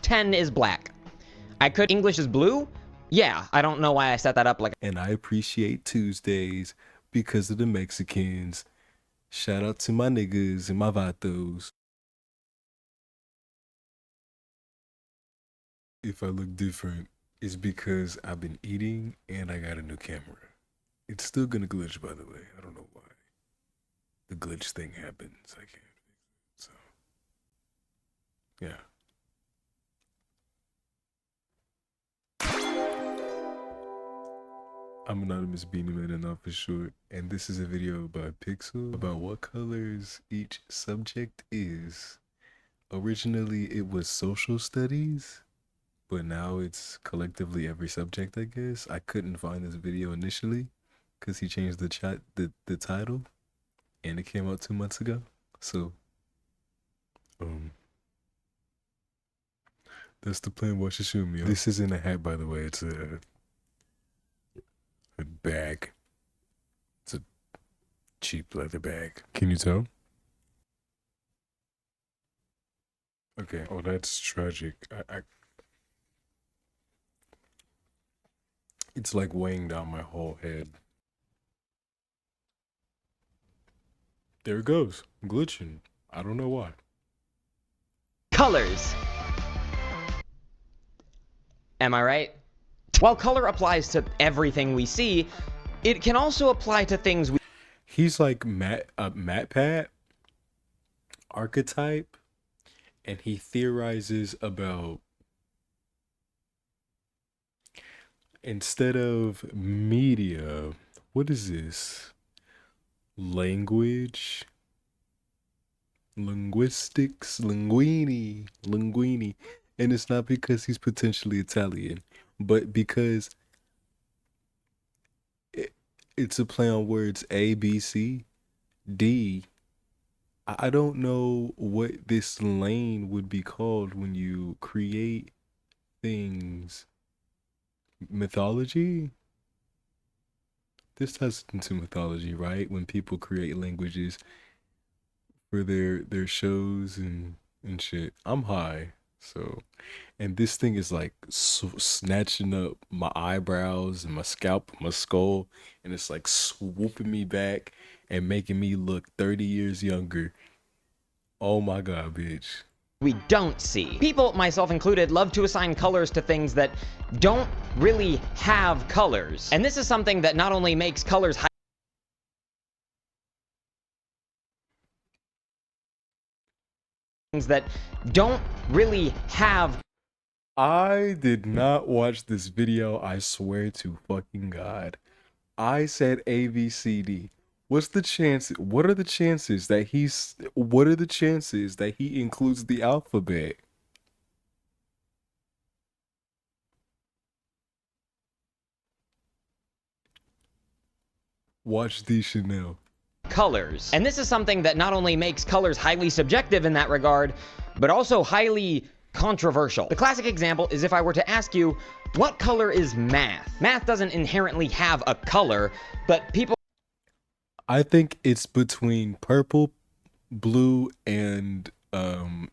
10 is black. English is blue? Yeah, I don't know why I set that up like. And I appreciate Tuesdays because of the Mexicans. Shout out to my niggas and my vatos. If I look different, it's because I've been eating and I got a new camera. It's still gonna glitch, by the way. I don't know why. The glitch thing happens. I can't fix it. So, yeah. I'm Anonymous Beanie Man and not for short, and this is a video by Pix3l about what colors each subject is. Originally, it was social studies, but now it's collectively every subject, I guess. I couldn't find this video initially because he changed the title, and it came out 2 months ago. So, that's the plan. Watch it shoot me. This isn't a hat, by the way. It's a bag. It's a cheap leather bag. Can you tell? Okay. Oh, that's tragic. It's like weighing down my whole head. There it goes. Glitching. I don't know why. Colors. Am I right? While color applies to everything we see, it can also apply to things we. He's like MatPat archetype, and he theorizes about, instead of media, what is this? Language, linguistics, linguini, and it's not because he's potentially Italian, but because it's a play on words A, B, C, D. I don't know what this lane would be called when you create things. Mythology? This ties into mythology, right? When people create languages for their shows and shit. I'm high, so, and this thing is like snatching up my eyebrows and my scalp, my skull, and it's like swooping me back and making me look 30 years younger. Oh my god, bitch. We don't see. People, myself included, love to assign colors to things that don't really have colors. And this is something that not only makes colors things that don't really have. I did not watch this video, I swear to fucking God. I said ABCD. What are the chances that he includes the alphabet? Watch the Chanel. Colors. And this is something that not only makes colors highly subjective in that regard, but also highly controversial. The classic example is if I were to ask you, what color is math? Math doesn't inherently have a color, but people. I think it's between purple, blue, and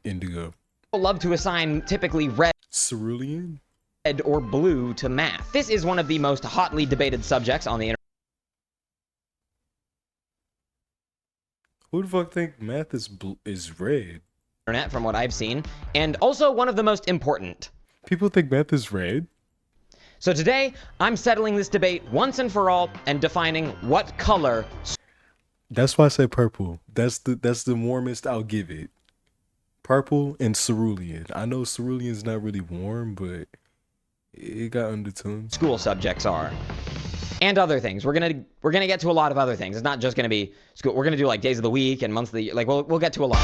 indigo. People love to assign typically red. Cerulean? Red or blue to math. This is one of the most hotly debated subjects on the internet. Who the fuck think math is red? From what I've seen, and also one of the most important. People think math is red? So today, I'm settling this debate once and for all and defining what color. That's why I say purple. That's the warmest I'll give it. Purple and cerulean. I know cerulean's not really warm, but it got undertones. School subjects are. And other things. We're gonna get to a lot of other things. It's not just gonna be school. We're gonna do like days of the week and months of the year. Like we'll get to a lot.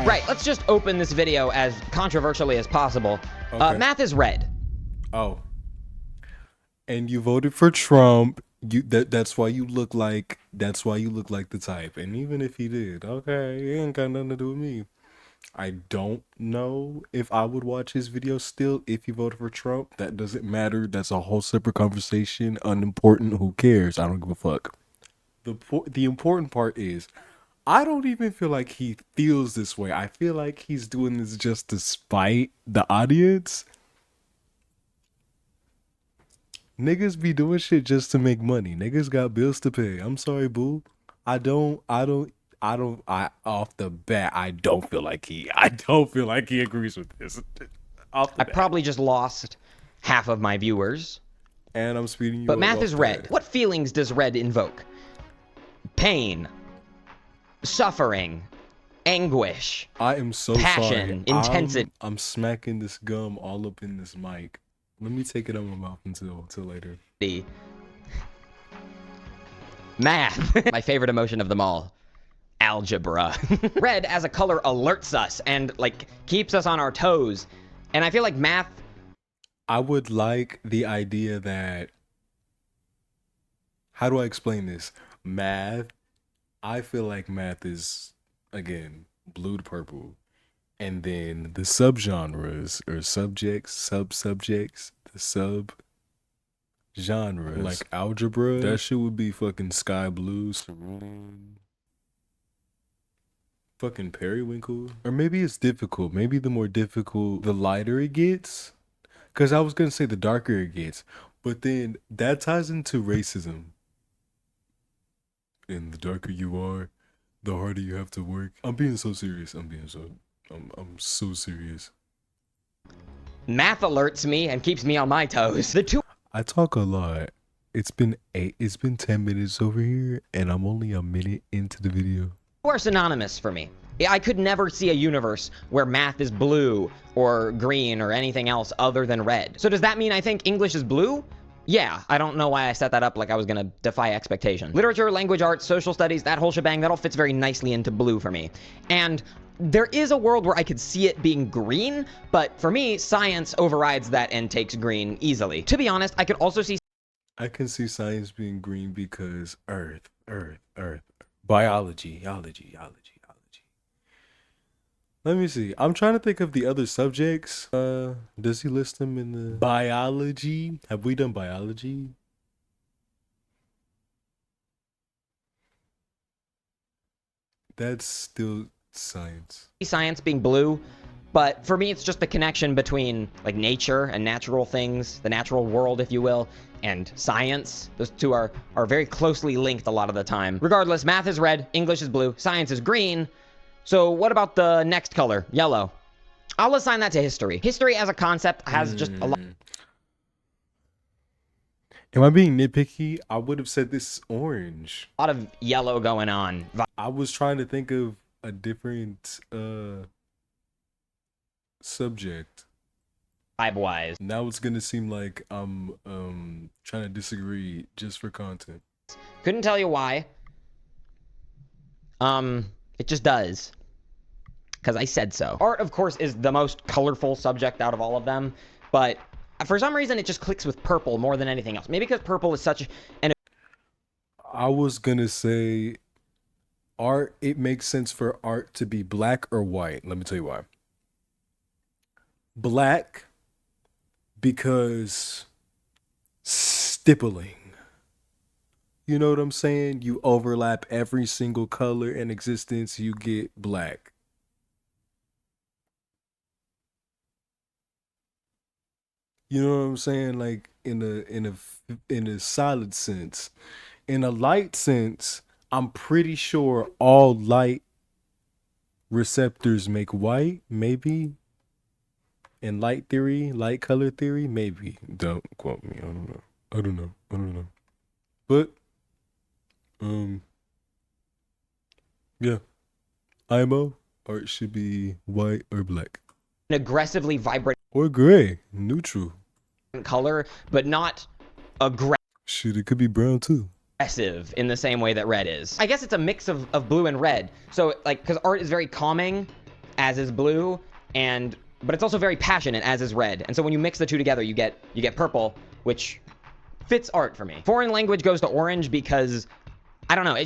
Right, let's just open this video as controversially as possible. Okay. Math is red. Oh. And you voted for Trump. That's why you look like the type. And even if he did, okay, it ain't got nothing to do with me. I don't know if I would watch his video still if he voted for Trump. That doesn't matter. That's a whole separate conversation. Unimportant. Who cares? I don't give a fuck. The important part is I don't even feel like he feels this way. I feel like he's doing this just to spite the audience. Niggas be doing shit just to make money. Niggas got bills to pay. I'm sorry, boo. I off the bat, I don't feel like he agrees with this. I probably just lost half of my viewers. And I'm speeding you But up math off is red. that. What feelings does red invoke? Pain, suffering, anguish. I am so passion, sorry. intensity. I'm smacking this gum all up in this mic. Let me take it out of my mouth until later. Math. My favorite emotion of them all. Algebra. Red as a color alerts us and like keeps us on our toes. And I feel like math. I would like the idea that, how do I explain this? Math, I feel like math is, again, blue to purple. And then the subgenres or subjects, sub-subjects, the sub-genres. Like algebra, that shit would be fucking sky blue, cerulean, fucking periwinkle. Or maybe it's difficult. Maybe the more difficult, the lighter it gets. Because I was going to say the darker it gets. But then that ties into racism. And the darker you are, the harder you have to work. I'm being so serious. I'm so serious. Math alerts me and keeps me on my toes. The two I talk a lot. It's been 10 minutes over here, and I'm only a minute into the video. are synonymous for me. I could never see a universe where math is blue or green or anything else other than red. So does that mean I think English is blue? Yeah, I don't know why I set that up like I was gonna defy expectation. Literature, language arts, social studies, that whole shebang, that all fits very nicely into blue for me. And there is a world where I could see it being green, but for me, science overrides that and takes green easily. To be honest, I could also see I can see science being green because Earth. Biology. Let me see. I'm trying to think of the other subjects. Does he list them in the biology? Have we done biology? That's still science. science being blue, but for me, it's just the connection between like nature and natural things, the natural world, if you will, and science. Those two are very closely linked a lot of the time. Regardless, math is red, English is blue, science is green. So what about the next color, yellow? I'll assign that to history. History as a concept has just a lot. Am I being nitpicky? I would have said this is orange. A lot of yellow going on. I was trying to think of a different subject. Vibe-wise. Now it's gonna seem like I'm trying to disagree just for content. Couldn't tell you why. It just does. Because I said so. Art, of course, is the most colorful subject out of all of them, but for some reason it just clicks with purple more than anything else. Maybe because purple is such an... I was gonna say art, it makes sense for art to be black or white. Let me tell you why. Black, because stippling. You know what I'm saying? You overlap every single color in existence, you get black. You know what I'm saying? Like in a solid sense. In a light sense, I'm pretty sure all light receptors make white, maybe. In light theory, light color theory, maybe. Don't quote me. I don't know. But yeah. IMO, art should be white or black. An aggressively vibrant Or gray, neutral. color, but not aggressive. Shit, it could be brown too. In the same way that red is. I guess it's a mix of blue and red. So like, because art is very calming, as is blue, but it's also very passionate, as is red. And so when you mix the two together, you get purple, which fits art for me. Foreign language goes to orange because, I don't know,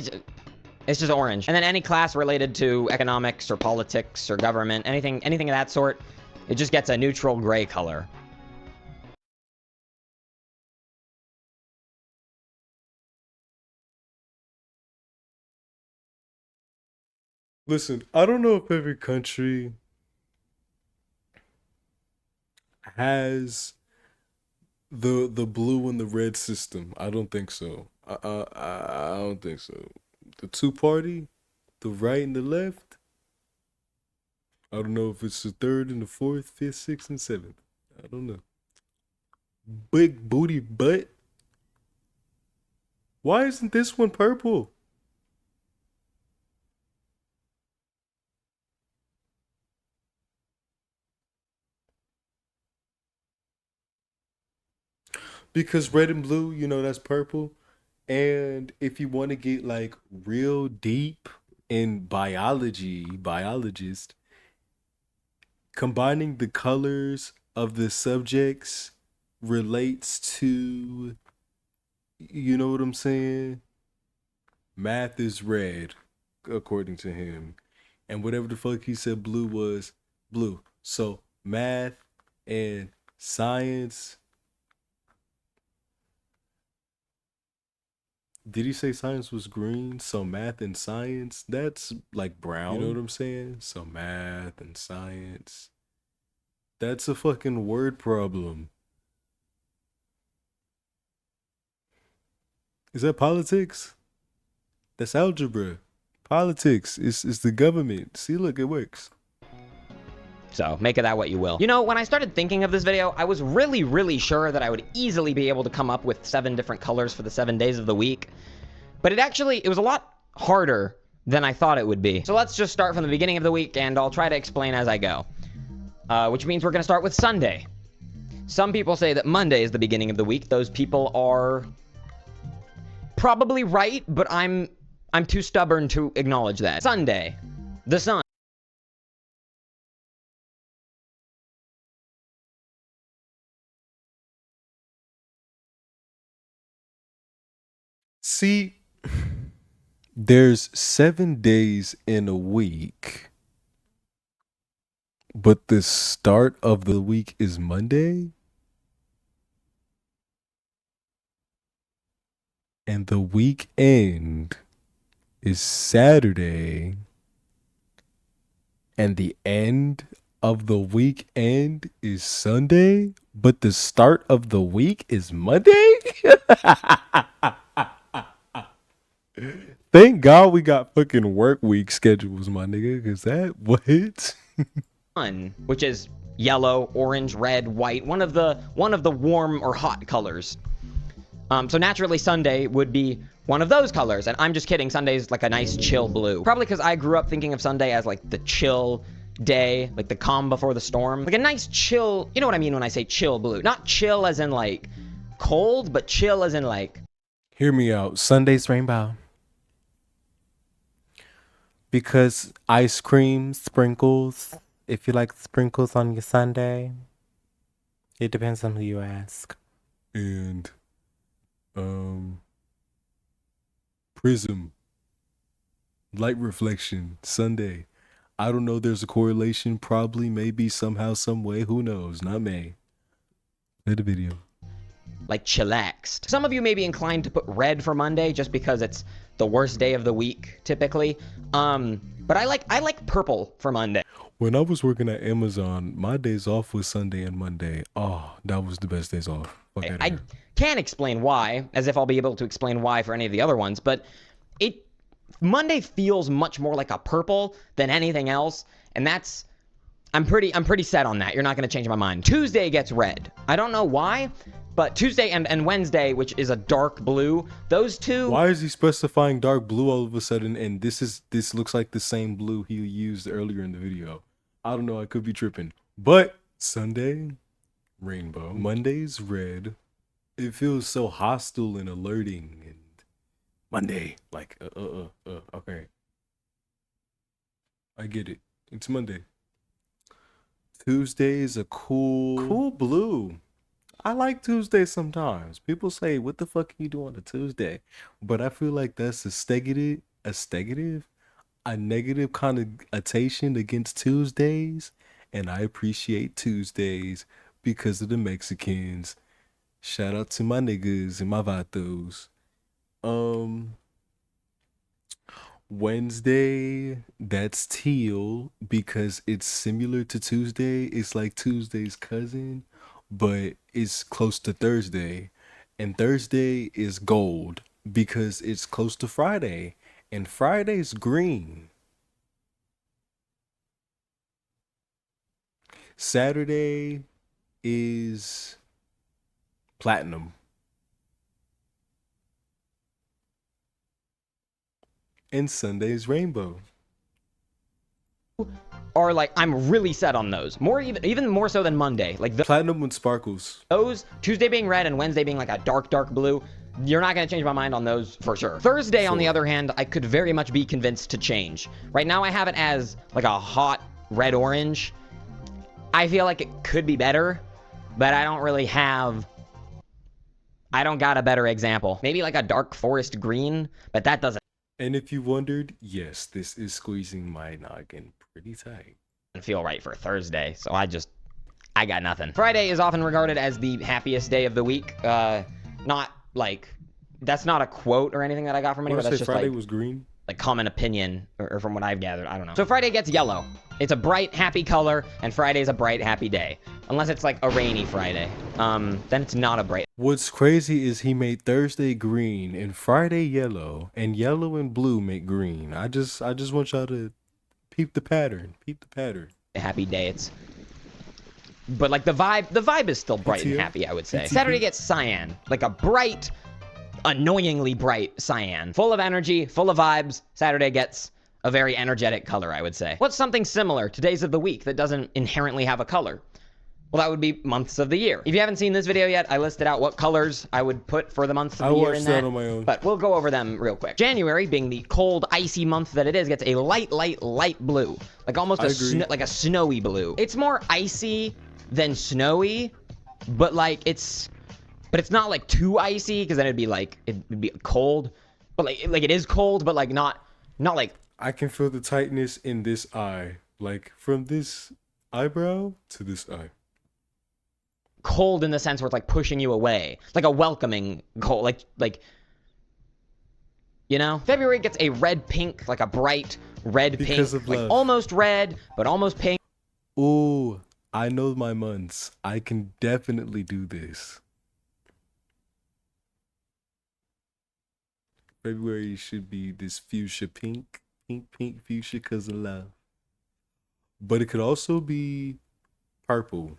It's just orange. And then any class related to economics or politics or government, anything of that sort, it just gets a neutral gray color. Listen, I don't know if every country has the blue and the red system. I don't think so. I don't think so. The two party, the right and the left. I don't know if it's the third and the fourth, fifth, sixth, and seventh. I don't know. Big booty butt. Why isn't this one purple? Because red and blue, you know, that's purple. And if you want to get like real deep in biologist, combining the colors of the subjects relates to, you know what I'm saying? Math is red, according to him. And whatever the fuck he said blue was blue. So math and science. Did he say science was green? So math and science, that's like brown. You know what I'm saying? So math and science. That's a fucking word problem. Is that politics? That's algebra. Politics is the government. See, look, it works. So make of that what you will. You know, when I started thinking of this video, I was really sure that I would easily be able to come up with 7 different colors for the 7 days of the week. But it was a lot harder than I thought it would be. So let's just start from the beginning of the week, and I'll try to explain as I go. Which means we're going to start with Sunday. Some people say that Monday is the beginning of the week. Those people are probably right, but I'm too stubborn to acknowledge that. Sunday, the sun. See, there's 7 days in a week, but the start of the week is Monday, and the weekend is Saturday, and the end of the weekend is Sunday, but the start of the week is Monday? Thank God we got fucking work week schedules, my nigga, cause that what? Sun, which is yellow, orange, red, white, one of the warm or hot colors. So naturally Sunday would be one of those colors, and I'm just kidding. Sunday's like a nice chill blue. Probably because I grew up thinking of Sunday as like the chill day, like the calm before the storm. Like a nice chill, you know what I mean when I say chill blue. Not chill as in like cold, but chill as in like... Hear me out. Sunday's rainbow. Because ice cream, sprinkles. If you like sprinkles on your Sunday, it depends on who you ask. And, prism, light reflection, Sunday. I don't know. There's a correlation, probably, maybe, somehow, some way. Who knows? Not me. Play the video. Like chillaxed. Some of you may be inclined to put red for Monday just because it's the worst day of the week typically. But I like purple for Monday. When I was working at Amazon, my days off was Sunday and Monday. Oh, that was the best days off. I can't explain why, as if I'll be able to explain why for any of the other ones, but Monday feels much more like a purple than anything else, and that's... I'm pretty set on that. You're not going to change my mind. Tuesday gets red. I don't know why, but Tuesday and Wednesday, which is a dark blue, those two... Why is he specifying dark blue all of a sudden, and this looks like the same blue he used earlier in the video? I don't know. I could be tripping. But Sunday, rainbow. Monday's red. It feels so hostile and alerting. And Monday, like, okay. I get it. It's Monday. Tuesday is a cool blue. I like Tuesday sometimes. People say, what the fuck are you doing on a Tuesday? But I feel like that's aesthetic. a stegative, a negative connotation against Tuesdays, and I appreciate Tuesdays because of the Mexicans. Shout out to my niggas and my vatos. Um, Wednesday, that's teal because it's similar to Tuesday. It's like Tuesday's cousin, but it's close to Thursday. And Thursday is gold because it's close to Friday. And Friday's green. Saturday is platinum. And Sunday's rainbow. Are like, I'm really set on those. Even more so than Monday. Like Platinum with sparkles. those, Tuesday being red and Wednesday being like a dark, dark blue, you're not going to change my mind on those for sure. Thursday, on the other hand, I could very much be convinced to change. Right now, I have it as like a hot red-orange. I feel like it could be better, but I don't got a better example. Maybe like a dark forest green, but that doesn't And if you wondered, yes, this is squeezing my noggin pretty tight. feel right for Thursday, so I got nothing. Friday is often regarded as the happiest day of the week. Not like, that's not a quote or anything that I got from anywhere. That's just Friday like, was green. like common opinion, or from what I've gathered. I don't know. So Friday gets yellow. It's a bright, happy color, and Friday's a bright, happy day. Unless it's like a rainy Friday. Then it's not a bright. What's crazy is he made Thursday green and Friday yellow, and yellow and blue make green. I just want y'all to peep the pattern. Peep the pattern. Happy day. But like the vibe is still bright and happy, I would say. Saturday gets cyan, like a bright, annoyingly bright cyan, full of energy, full of vibes. Saturday gets a very energetic color, I would say. What's something similar to days of the week that doesn't inherently have a color? Well, that would be months of the year. If you haven't seen this video yet, I listed out what colors I would put for the months of the year in that. I watched that on my own. But we'll go over them real quick. January, being the cold, icy month that it is, gets a light blue. Like almost like a snowy blue. It's more icy than snowy, but like it's not like too icy, because then it'd be cold. But like it is cold, but like not like. I can feel the tightness in this eye, like from this eyebrow to this eye. Cold in the sense where it's like pushing you away, like a welcoming cold, like you know. February gets a red pink, like a bright red because pink, of like love. almost red but almost pink. Ooh, I know my months. I can definitely do this. February should be this fuchsia pink fuchsia because of love. But it could also be purple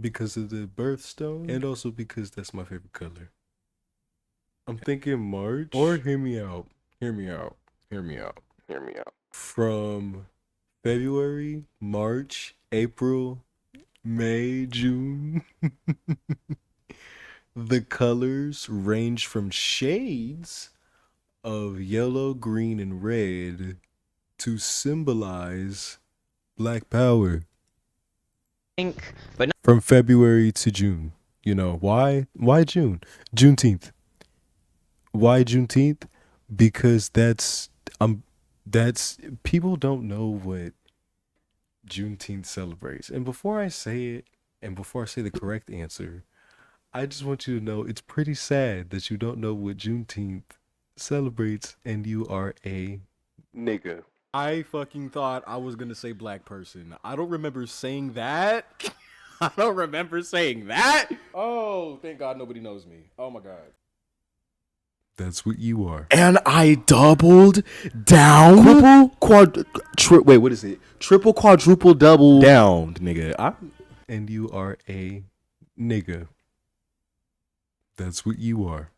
because of the birthstone, and also because that's my favorite color. I'm thinking March, or hear me out. From February, March, April, May, June. The colors range from shades of yellow, green, and red to symbolize Black Power. Pink, but not from February to June. You know, why June? Juneteenth. Why Juneteenth? Because that's people don't know what Juneteenth celebrates. And before I say it, and before I say the correct answer, I just want you to know it's pretty sad that you don't know what Juneteenth celebrates and you are a nigga. I fucking thought I was gonna say black person. I don't remember saying that. I don't remember saying that. Oh, thank God nobody knows me. Oh my God. That's what you are. And I doubled down. Triple, quadruple, double down, nigga. And you are a nigga. That's what you are.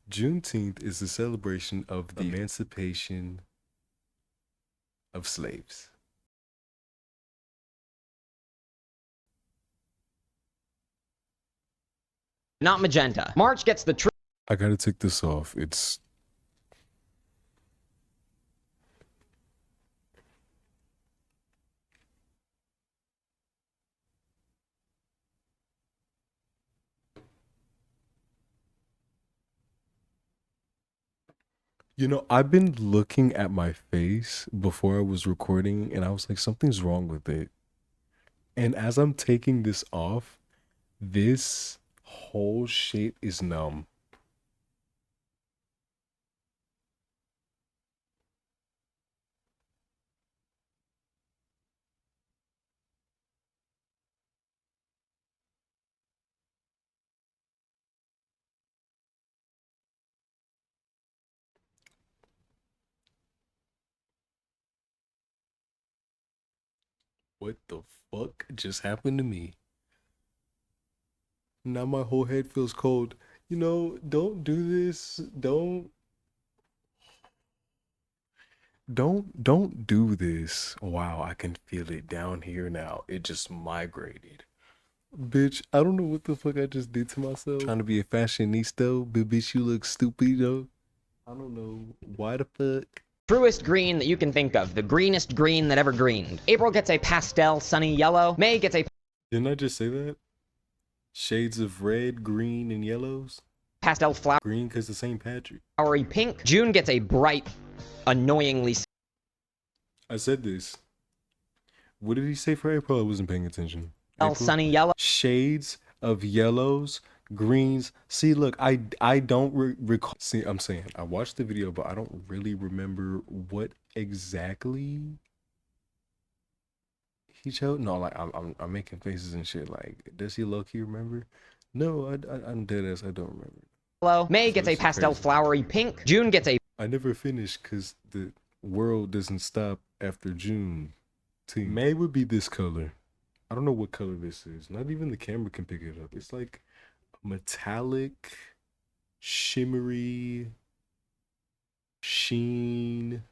Juneteenth is the celebration of the emancipation of slaves. not magenta. March gets the I gotta take this off. It's You know, I've been looking at my face before I was recording and I was like, something's wrong with it. And as I'm taking this off, this whole shit is numb. What the fuck just happened to me? Now my whole head feels cold. You know, don't do this. Don't do this. Wow, I can feel it down here now. It just migrated. Bitch, I don't know what the fuck I just did to myself. Trying to be a fashionista, but bitch, you look stupid though. I don't know. Why the fuck? Truest green that you can think of, the greenest green that ever greened. April gets a pastel sunny yellow. May gets a Didn't I just say that? Shades of red, green, and yellows? pastel Green because the St. Patrick. flowery pink. June gets a bright, annoyingly I said this. What did he say for April? I wasn't paying attention. April? sunny yellow. Shades of yellows, greens. See, look, I don't recall. See, I'm saying I watched the video, but I don't really remember what exactly he chose. No, like I'm making faces and shit. Like, does he low key remember? No, I'm dead ass. I don't remember. May gets a pastel flowery pink. June gets a I never finished because the world doesn't stop after June. May would be this color. I don't know what color this is. Not even the camera can pick it up. It's like metallic, shimmery, sheen,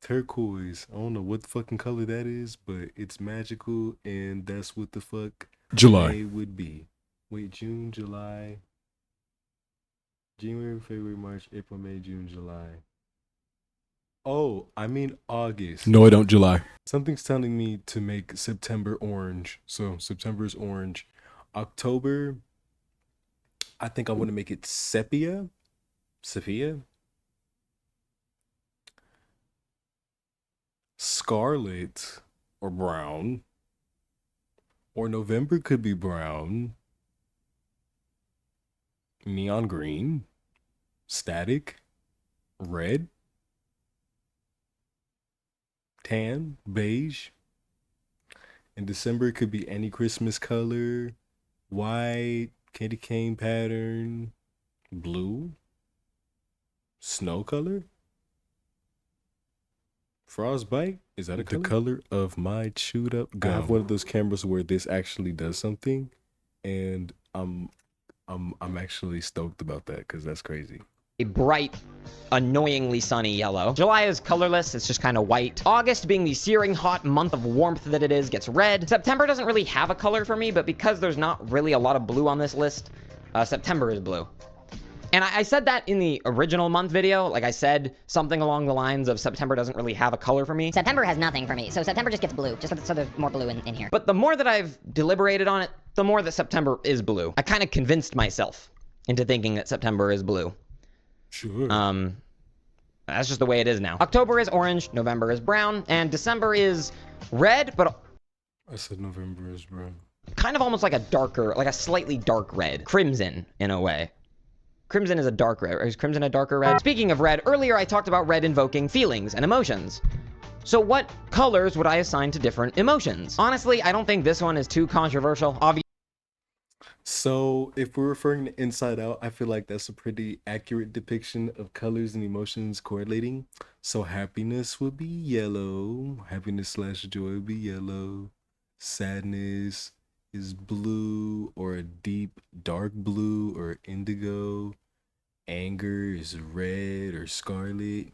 turquoise. I don't know what fucking color that is, but it's magical, and that's what the fuck May would be. Wait, June, July, January, February, March, April, May, June, July. Oh, I mean August. No, I don't. July. Something's telling me to make September orange. So September is orange. October, I think I want to make it sepia. Sepia. Scarlet or brown. Or November could be brown. Neon green. Static. Red. Tan, beige. In December, it could be any Christmas color. White, candy cane pattern, blue, snow color, frostbite. Is that a color? The color of my chewed up gum. I have one of those cameras where this actually does something, and I'm actually stoked about that because that's crazy. a bright, annoyingly sunny yellow. July is colorless, it's just kind of white. August, being the searing hot month of warmth that it is, gets red. September doesn't really have a color for me, but because there's not really a lot of blue on this list, September is blue. And I said that in the original month video. Like, I said something along the lines of September doesn't really have a color for me. September has nothing for me, so September just gets blue, just so there's more blue in here. But the more that I've deliberated on it, the more that September is blue. I kind of convinced myself into thinking that September is blue. Sure. That's just the way it is now. October is orange, November is brown, and December is red, but I said November is brown. kind of almost like a darker, like a slightly dark red. Crimson, in a way. Crimson is a dark red. Is crimson a darker red? Speaking of red, earlier I talked about red invoking feelings and emotions. So what colors would I assign to different emotions? Honestly, I don't think this one is too controversial. So if we're referring to Inside Out, I feel like that's a pretty accurate depiction of colors and emotions correlating. So happiness would be yellow. Happiness / joy would be yellow. Sadness is blue or a deep dark blue or indigo. Anger is red or scarlet.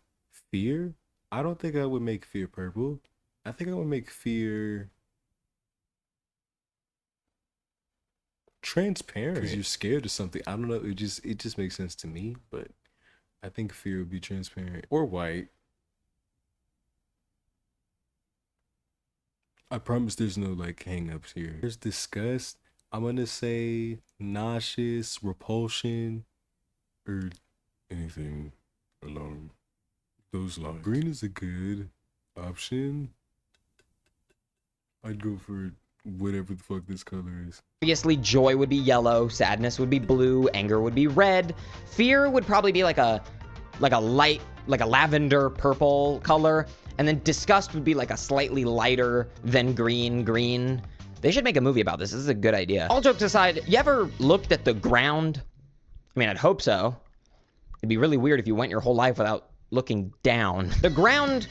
Fear? I don't think I would make fear purple. I think I would make fear transparent because you're scared of something. I don't know. It just makes sense to me, but I think fear would be transparent or white. I promise there's no like hang-ups here. There's disgust. I'm gonna say nauseous, repulsion, or anything. along those lines. Green is a good option. I'd go for whatever the fuck this color is. Obviously, joy would be yellow, sadness would be blue, anger would be red, fear would probably be like a light, like a lavender purple color, and then disgust would be like a slightly lighter than green. They should make a movie about this. This is a good idea. All jokes aside, you ever looked at the ground? I mean, I'd hope so. It'd be really weird if you went your whole life without looking down. The ground,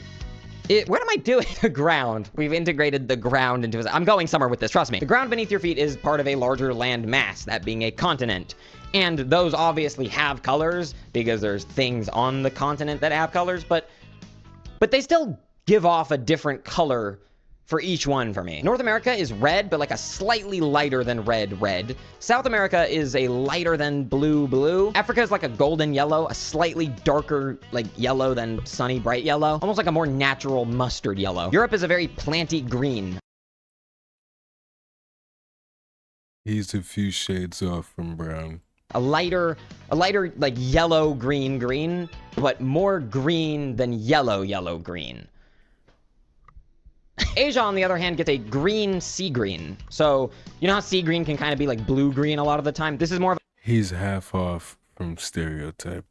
what am I doing? The ground. We've integrated the ground into I'm going somewhere with this, trust me. The ground beneath your feet is part of a larger land mass, that being a continent. And those obviously have colors because there's things on the continent that have colors, but they still give off a different color for each one for me. North America is red, but like a slightly lighter than red. South America is a lighter than blue. Africa is like a golden yellow, a slightly darker like yellow than sunny bright yellow, almost like a more natural mustard yellow. Europe is a very planty green. He's a few shades off from brown. A lighter like yellow green, but more green than yellow green. Asia, on the other hand, gets a green sea green. So, you know how sea green can kind of be like blue-green a lot of the time? This is more of He's half off from stereotype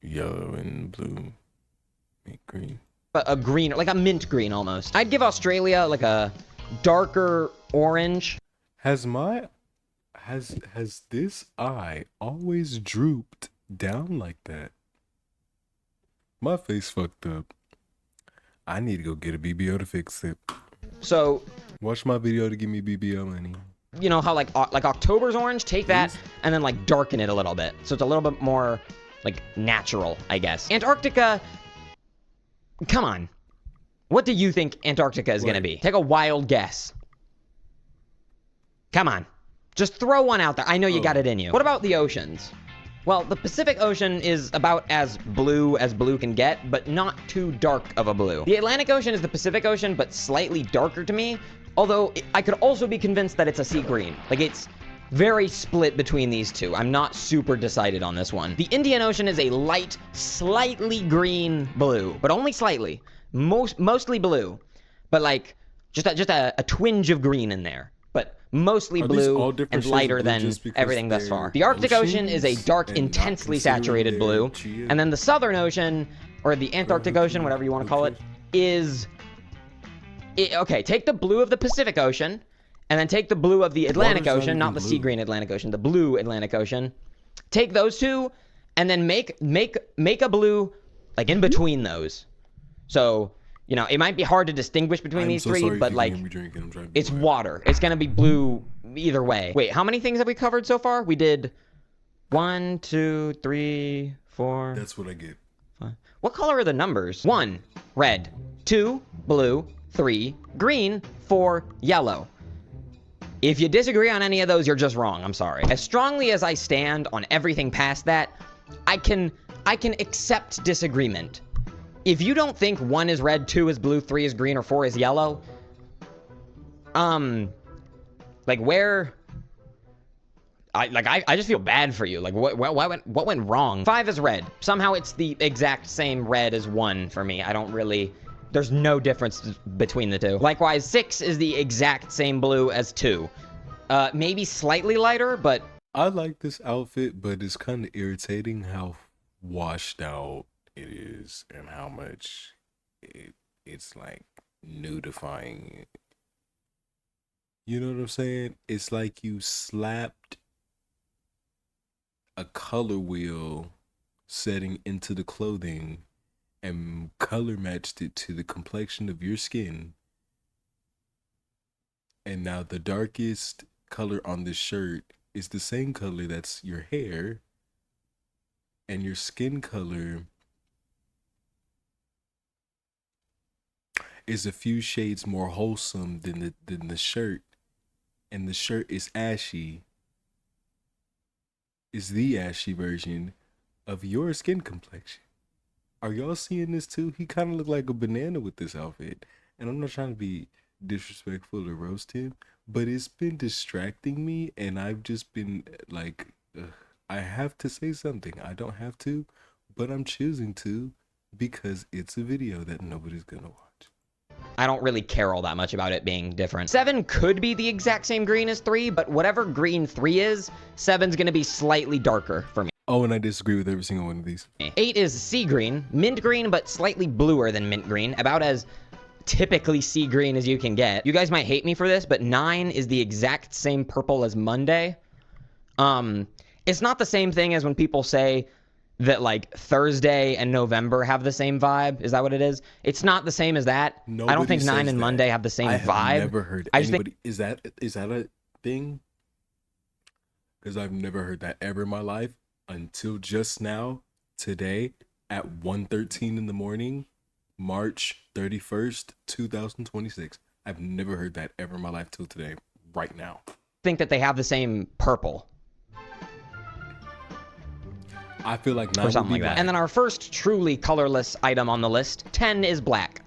yellow and blue, mint green. a green, like a mint green almost. I'd give Australia like a darker orange. Has this eye always drooped down like that? My face fucked up. I need to go get a BBL to fix it. So, Watch my video to give me BBL money. you know how like October's orange? Take that and then like darken it a little bit. So it's a little bit more like natural, I guess. Antarctica, come on. What do you think Antarctica is going to be? Take a wild guess. Come on. Just throw one out there. I know you got it in you. What about the oceans? Well, the Pacific Ocean is about as blue can get, but not too dark of a blue. The Atlantic Ocean is the Pacific Ocean, but slightly darker to me, although I could also be convinced that it's a sea green. Like, it's very split between these two. I'm not super decided on this one. The Indian Ocean is a light, slightly green blue, but only slightly. Mostly blue, but like, just a twinge of green in there. But mostly blue and lighter than everything thus far. The Arctic Ocean is a dark, intensely saturated blue. And then the Southern Ocean, or the Antarctic Ocean, whatever you want to call it, is... okay, take the blue of the Pacific Ocean, and then take the blue of the Atlantic Ocean, not the sea green Atlantic Ocean, the blue Atlantic Ocean. Take those two, and then make a blue, like, in between those. So... you know, it might be hard to distinguish between these three, but like, it's water. It's gonna be blue either way. Wait, how many things have we covered so far? We did 1, 2, 3, 4. That's what I get. 5. What color are the numbers? 1, red. 2, blue. 3, green. 4, yellow. If you disagree on any of those, you're just wrong. I'm sorry. As strongly as I stand on everything past that, I can accept disagreement. If you don't think 1 is red, 2 is blue, 3 is green, or 4 is yellow, like where, I just feel bad for you. Like what went wrong? 5 is red. Somehow it's the exact same red as 1 for me. I don't really, there's no difference between the two. Likewise, 6 is the exact same blue as 2. Maybe slightly lighter, but I like this outfit, but it's kind of irritating how washed out it is and how much it's like nudifying it. You know what I'm saying? It's like you slapped a color wheel setting into the clothing and color matched it to the complexion of your skin. And now the darkest color on this shirt is the same color that's your hair, and your skin color is a few shades more wholesome than the shirt, and the shirt is ashy, is the ashy version of your skin complexion. Are y'all seeing this too? He kind of looked like a banana with this outfit, and I'm not trying to be disrespectful or roast him, but it's been distracting me, and I've just been like, I have to say something. I don't have to, but I'm choosing to because it's a video that nobody's gonna watch. I don't really care all that much about it being different. 7 could be the exact same green as 3, but whatever green 3 is, 7's gonna be slightly darker for me. Oh, and I disagree with every single one of these. 8 is sea green, mint green, but slightly bluer than mint green, about as typically sea green as you can get. You guys might hate me for this, but 9 is the exact same purple as Monday. It's not the same thing as when people say that like Thursday and November have the same vibe. Is that what it is? It's not the same as that. I don't think 9 and Monday have the same vibe. I have never heard anybody. Is that a thing? Because I've never heard that ever in my life until just now, today, at 1:13 in the morning, March 31st, 2026. I've never heard that ever in my life till today, right now. Think that they have the same purple. I feel like 9 or something like black. that. And then our first truly colorless item on the list, 10 is black.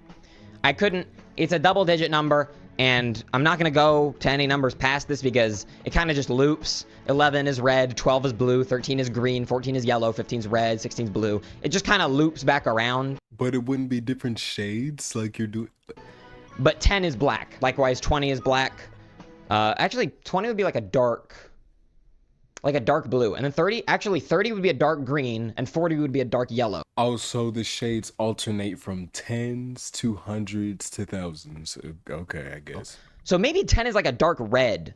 It's a double-digit number, and I'm not going to go to any numbers past this because it kind of just loops. 11 is red, 12 is blue, 13 is green, 14 is yellow, 15 is red, 16 is blue. It just kind of loops back around. But it wouldn't be different shades like you're doing. But 10 is black. Likewise, 20 is black. Actually, 20 would be like a dark blue. And then 30 would be a dark green, and 40 would be a dark yellow. Oh, so the shades alternate from 10s to 100s to thousands. Okay, I guess. So maybe 10 is like a dark red,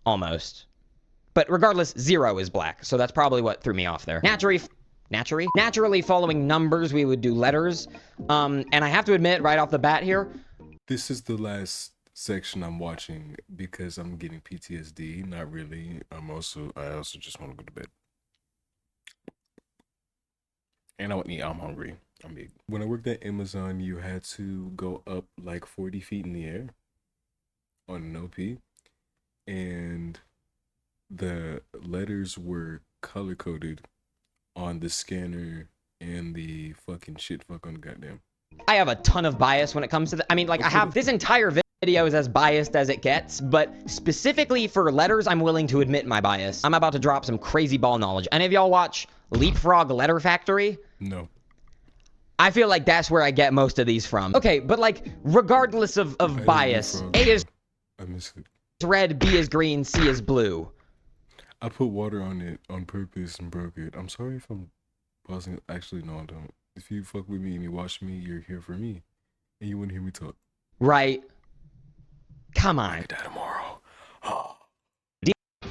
almost. But regardless, 0 is black. So that's probably what threw me off there. Naturally following numbers, we would do letters. And I have to admit right off the bat here, this is the last section I'm watching because I'm getting PTSD. Not really. I also just want to go to bed. And I'm hungry. I'm big. When I worked at Amazon, you had to go up like 40 feet in the air on an OP, and the letters were color coded on the scanner and the fucking shit fuck on the goddamn. I have a ton of bias when it comes to I mean, like, I have this entire video is as biased as it gets, but specifically for letters, I'm willing to admit my bias. I'm about to drop some crazy ball knowledge. Any of y'all watch Leapfrog Letter Factory? No. I feel like that's where I get most of these from. Okay, but like, regardless of bias, A is red, B is green, C is blue. I put water on it on purpose and broke it. I'm sorry if I'm pausing it. Actually, no, I don't. If you fuck with me and you watch me, you're here for me. And you wouldn't hear me talk. Right. Come on. I could die tomorrow.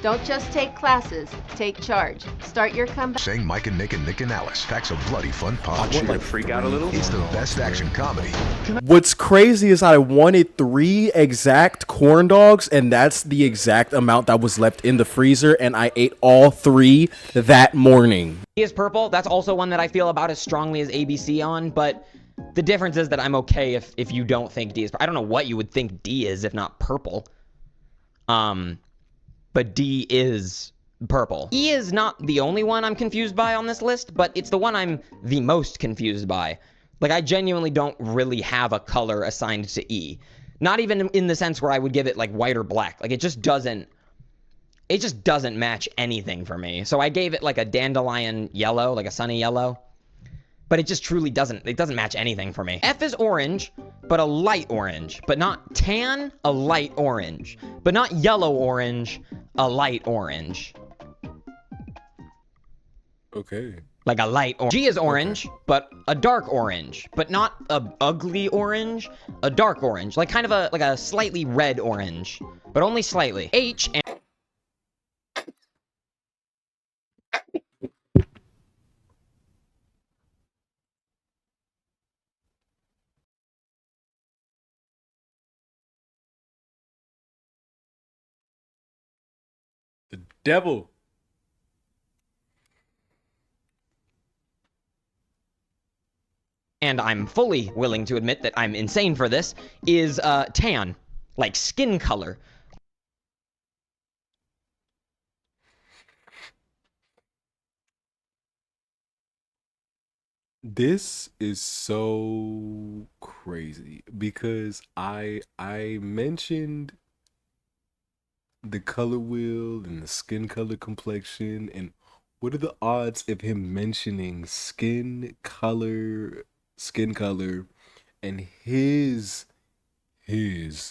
Don't just take classes, take charge. Start your comeback. Saying Mike and Nick and Alice packs a bloody fun punch. Like freak out a little. It's the best action comedy. What's crazy is I wanted 3 exact corn dogs, and that's the exact amount that was left in the freezer, and I ate all 3 that morning. D is purple. That's also one that I feel about as strongly as ABC on, but the difference is that I'm okay if you don't think D is purple. I don't know what you would think D is if not purple. But D is purple. E is not the only one I'm confused by on this list, but it's the one I'm the most confused by. Like, I genuinely don't really have a color assigned to E. Not even in the sense where I would give it, like, white or black. Like, it just doesn't match anything for me. So I gave it, like, a dandelion yellow, like a sunny yellow. But it just truly doesn't match anything for me. F is orange, but a light orange. But not tan, a light orange. But not yellow orange, a light orange. Okay. Like a light orange. G is orange, but a dark orange. But not a ugly orange, a dark orange. Like kind of like a slightly red orange. But only slightly. H and... The devil. And I'm fully willing to admit that I'm insane for this, is tan. Like skin color. This is so crazy because I mentioned the color wheel and the skin color complexion and What are the odds of him mentioning skin color, and his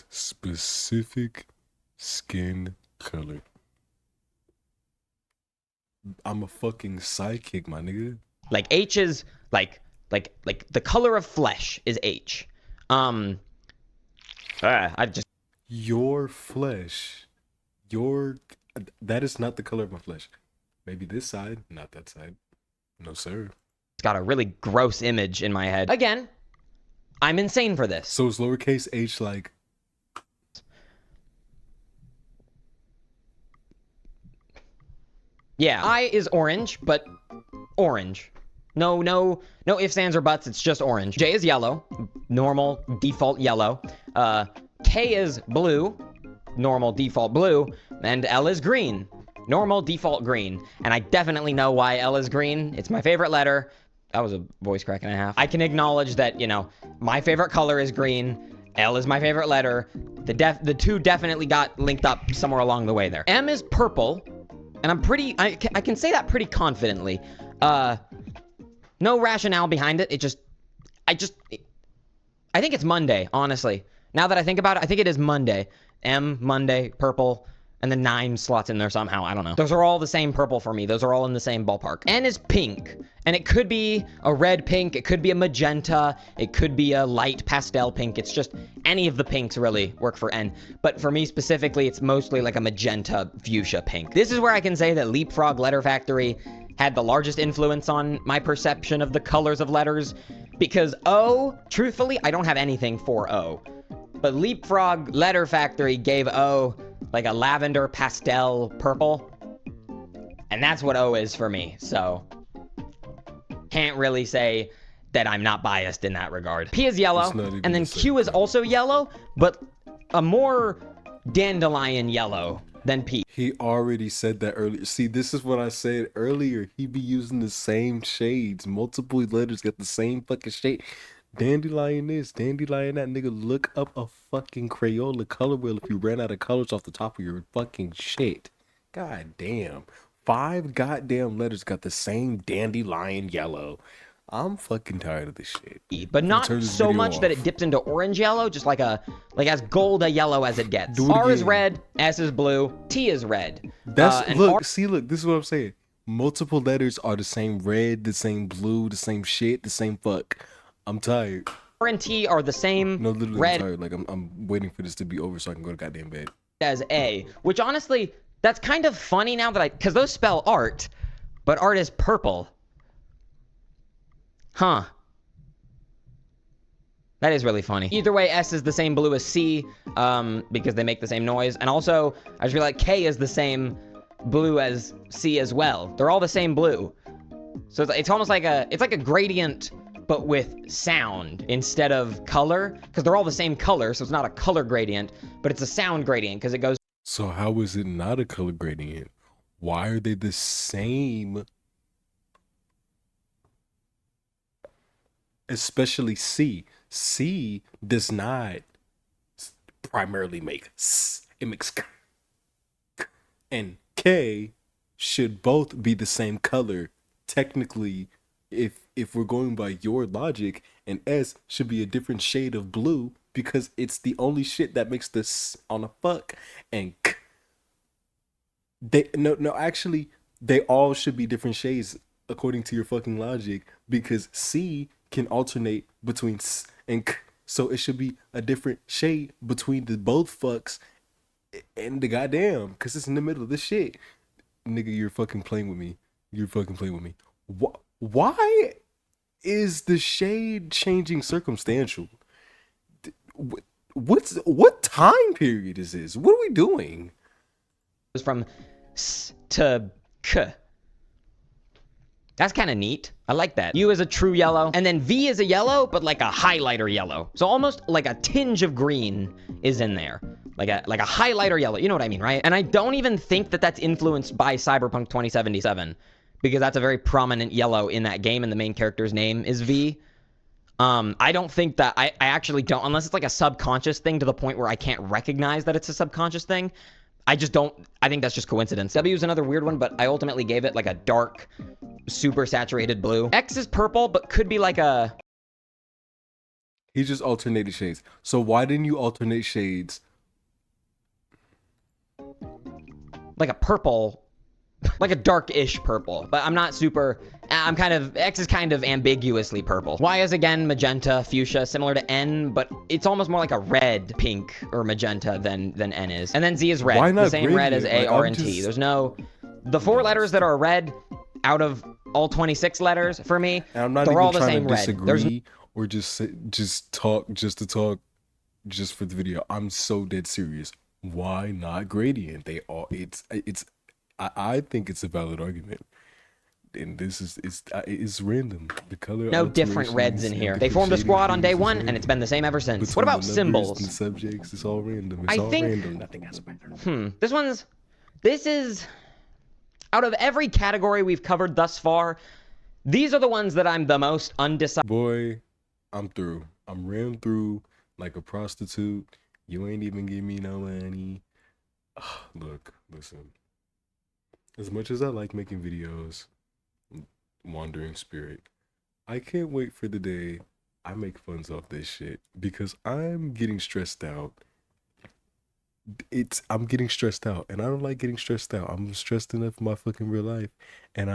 specific skin color? I'm a fucking sidekick, my nigga. Like H is like the color of flesh is H. I just Your flesh, that is not the color of my flesh. Maybe this side, not that side. No, sir. got a really gross image in my head. Again, I'm insane for this. So is lowercase h like? Yeah, I is orange, but orange. No ifs, ands, or buts. It's just orange. J is yellow, normal, default yellow. K is blue, normal, default blue. And L is green, normal, default green. And I definitely know why L is green. It's my favorite letter. That was a voice crack and a half. I can acknowledge that, you know, my favorite color is green. L is my favorite letter. The two definitely got linked up somewhere along the way there. M is purple. And I can say that pretty confidently. No rationale behind it. I think it's Monday, honestly. Now that I think about it, I think it is Monday. M, Monday, purple, and then 9 slots in there somehow. I don't know. Those are all the same purple for me. Those are all in the same ballpark. N is pink, and it could be a red pink. It could be a magenta. It could be a light pastel pink. It's just any of the pinks really work for N. But for me specifically, it's mostly like a magenta fuchsia pink. This is where I can say that Leapfrog Letter Factory had the largest influence on my perception of the colors of letters, because O, truthfully, I don't have anything for O. But Leapfrog Letter Factory gave O like a lavender pastel purple. And that's what O is for me. So can't really say that I'm not biased in that regard. P is yellow, and then Q is also yellow, but a more dandelion yellow than P. He already said that earlier. See, this is what I said earlier. He be using the same shades. Multiple letters got the same fucking shade. Dandelion this, dandelion that. Nigga, look up a fucking Crayola color wheel if you ran out of colors off the top of your fucking shit. God damn. 5 goddamn letters got the same dandelion yellow. I'm fucking tired of this shit. But not so much that it dips into orange yellow, just like as gold a yellow as it gets. R is red, S is blue, T is red. That's look, this is what I'm saying. Multiple letters are the same red, the same blue, the same shit, the same fuck. I'm tired. R and T are the same. No, literally, red. I'm tired. Like I'm waiting for this to be over so I can go to goddamn bed. As A, which honestly, that's kind of funny now that because those spell art, but art is purple. Huh. That is really funny. Either way, S is the same blue as C, because they make the same noise. And also, I just feel like K is the same blue as C as well. They're all the same blue. So it's almost like it's like a gradient, but with sound instead of color, because they're all the same color, so it's not a color gradient, but it's a sound gradient, because it goes... So how is it not a color gradient? Why are they the same? Especially C. C does not primarily make S. It makes K. And K should both be the same color. Technically, if we're going by your logic, and S should be a different shade of blue because it's the only shit that makes this on a fuck. And K. Actually, they all should be different shades according to your fucking logic, because C can alternate between S and K, so it should be a different shade between the both fucks and the goddamn, because it's in the middle of this shit. Nigga, you're fucking playing with me. You're fucking playing with me. Why is the shade changing circumstantial? What time period is this? What are we doing? From S to K. That's kind of neat. I like that. U is a true yellow. And then V is a yellow, but like a highlighter yellow. So almost like a tinge of green is in there. Like a highlighter yellow. You know what I mean, right? And I don't even think that that's influenced by Cyberpunk 2077. Because that's a very prominent yellow in that game, and the main character's name is V. I don't think that... I actually don't... Unless it's like a subconscious thing to the point where I can't recognize that it's a subconscious thing. I just don't, I think that's just coincidence. W is another weird one, but I ultimately gave it like a dark, super saturated blue. X is purple, but could be like a... He just alternated shades. So why didn't you alternate shades? Like a purple, like a dark-ish purple, but I'm not super, I'm kind of, X is kind of ambiguously purple. Y is again magenta, fuchsia, similar to N, but it's almost more like a red, pink, or magenta than N is. And then Z is red, Why not the same red as A, gradient? R, I'm and T. just- There's no, the 4 letters that are red out of all 26 letters for me, And I'm not they're even all the trying same to red. disagree There's or just talk just to talk just for the video. I'm so dead serious. Why not gradient? They all I think it's a valid argument. And this is it's random. The color no different reds in alterations and here. They different formed a shading squad on day things is 1, and random. it's been the same ever since. Between What about the numbers symbols? and the subjects, it's all random. It's I all think- random. Nothing has a pattern. This is, out of every category we've covered thus far, these are the ones that I'm the most undecided. Boy, I'm through. I'm ran through like a prostitute. You ain't even give me no money. Look, listen. As much as I like making videos, wandering spirit, I can't wait for the day I make funds off this shit because I'm getting stressed out. I'm getting stressed out, and I don't like getting stressed out. I'm stressed enough in my fucking real life, and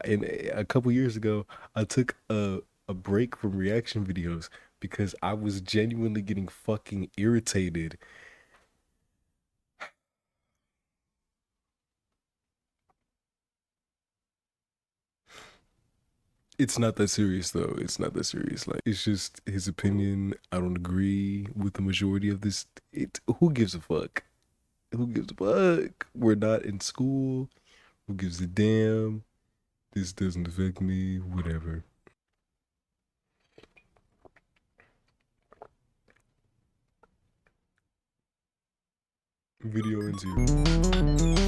and a couple years ago, I took a break from reaction videos because I was genuinely getting fucking irritated. It's not that serious though. It's not that serious. Like, it's just his opinion. I don't agree with the majority of this. Who gives a fuck? Who gives a fuck? We're not in school. Who gives a damn? This doesn't affect me. Whatever. Video ends here.